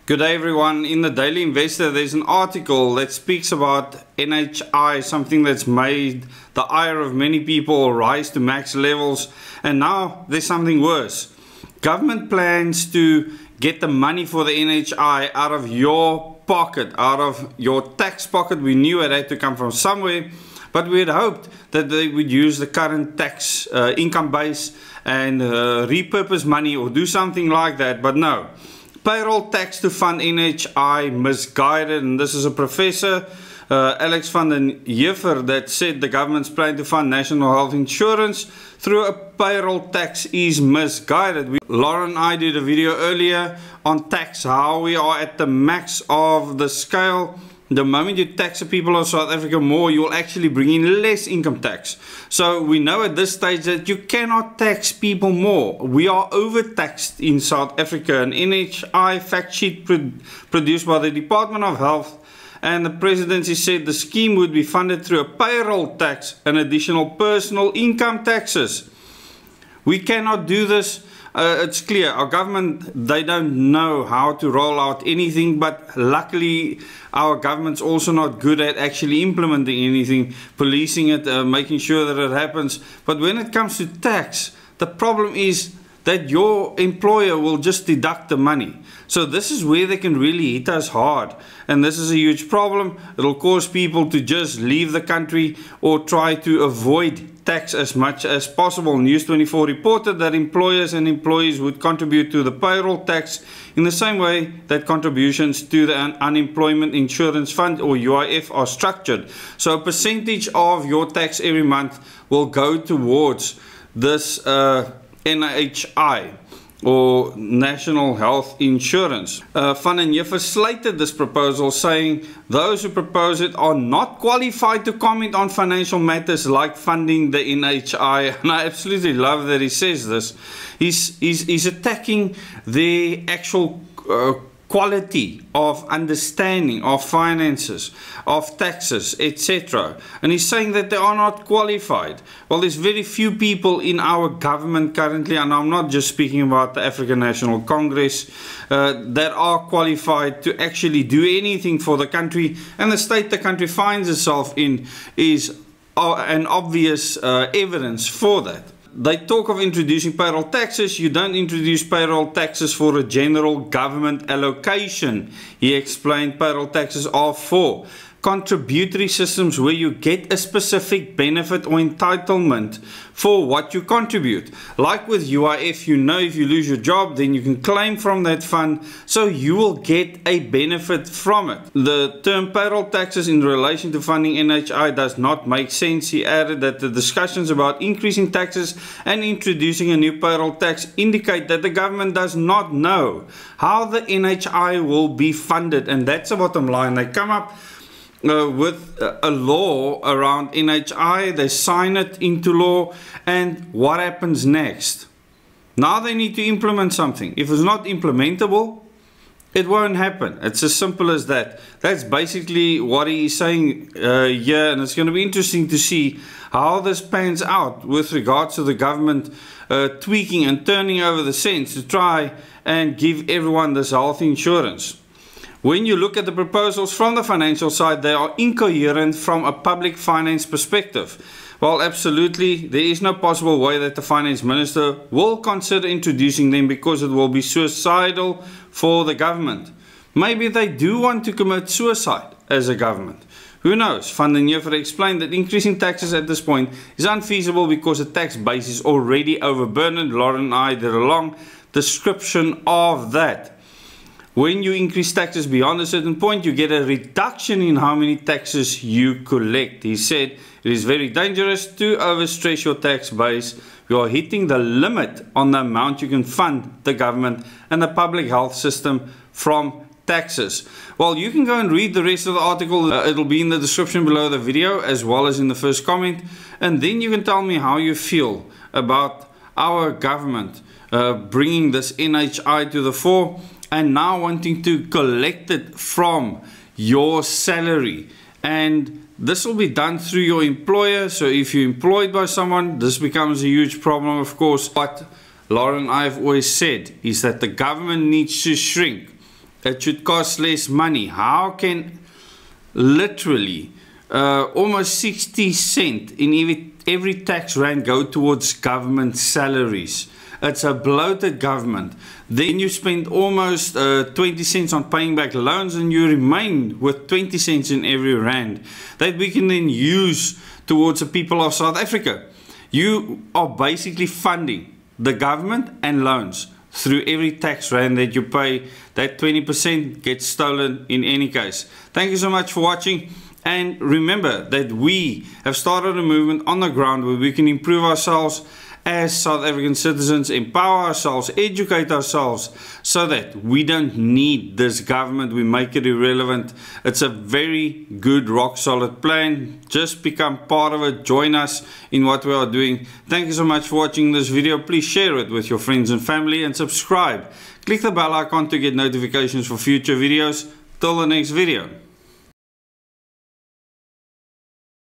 Good day everyone. In the Daily Investor there's an article that speaks about NHI, something that's made the ire of many people rise to max levels, and now there's something worse. Government plans to get the money for the NHI out of your pocket, out of your tax pocket. We knew it had to come from somewhere, but we had hoped that they would use the current tax income base and repurpose money or do something like that, but no. Payroll tax to fund NHI misguided, and this is a professor, Alex van den Heever, that said the government's plan to fund national health insurance through a payroll tax is misguided. Lauren and I did a video earlier on tax, how we are at the max of the scale. The moment you tax the people of South Africa more, you will actually bring in less income tax. So we know at this stage that you cannot tax people more. We are overtaxed in South Africa. An NHI fact sheet produced by the Department of Health and the Presidency said the scheme would be funded through a payroll tax and additional personal income taxes. We cannot do this. It's clear, our government, they don't know how to roll out anything, but luckily our government's also not good at actually implementing anything, policing it, making sure that it happens. But when it comes to tax, the problem is that your employer will just deduct the money. So this is where they can really hit us hard, and this is a huge problem. It'll cause people to just leave the country or try to avoid tax as much as possible. News 24 reported that employers and employees would contribute to the payroll tax in the same way that contributions to the unemployment insurance fund or UIF are structured. So a percentage of your tax every month will go towards this NHI or National Health Insurance. Van den Heever slated this proposal, saying those who propose it are not qualified to comment on financial matters like funding the NHI. And I absolutely love that he says this. He's attacking the actual quality of understanding of finances, of taxes, etc. And he's saying that they are not qualified. Well, there's very few people in our government currently, and I'm not just speaking about the African National Congress, that are qualified to actually do anything for the country. And the state the country finds itself in is an obvious evidence for that. They talk of introducing payroll taxes. You don't introduce payroll taxes for a general government allocation. He explained payroll taxes are for contributory systems where you get a specific benefit or entitlement for what you contribute. Like with UIF, you know if you lose your job, then you can claim from that fund, so you will get a benefit from it. The term payroll taxes in relation to funding NHI does not make sense. He added that the discussions about increasing taxes and introducing a new payroll tax indicate that the government does not know how the NHI will be funded, and that's the bottom line. They come up with a law around NHI, they sign it into law, and what happens next? Now they need to implement something. If it's not implementable, it won't happen. It's as simple as that. That's basically what he's saying here, and it's going to be interesting to see how this pans out with regards to the government tweaking and turning over the cents to try and give everyone this health insurance. When you look at the proposals from the financial side, they are incoherent from a public finance perspective. Well, absolutely, there is no possible way that the finance minister will consider introducing them because it will be suicidal for the government. Maybe they do want to commit suicide as a government. Who knows? Van den Heever explained that increasing taxes at this point is unfeasible because the tax base is already overburdened. Lauren and I did a long description of that. When you increase taxes beyond a certain point, you get a reduction in how many taxes you collect. He said it is very dangerous to overstress your tax base. You are hitting the limit on the amount you can fund the government and the public health system from taxes. Well, you can go and read the rest of the article. It'll be in the description below the video as well as in the first comment. And then you can tell me how you feel about our government bringing this NHI to the fore and now wanting to collect it from your salary. And this will be done through your employer. So if you're employed by someone, this becomes a huge problem, of course. What Lauren and I have always said is that the government needs to shrink. it should cost less money. How can literally almost 60 cents in every tax rand go towards government salaries? It's a bloated government. Then you spend almost 20 cents on paying back loans, and you remain with 20 cents in every rand that we can then use towards the people of South Africa. You are basically funding the government and loans through every tax rand that you pay. That 20% gets stolen in any case. Thank you so much for watching. And remember that we have started a movement on the ground where we can improve ourselves as South African citizens, empower ourselves, educate ourselves, so that we don't need this government. We make it irrelevant. It's a very good, rock solid plan. Just become part of it. Join us in what we are doing. Thank you so much for watching this video. Please share it with your friends and family and subscribe. Click the bell icon to get notifications for future videos. Till the next video.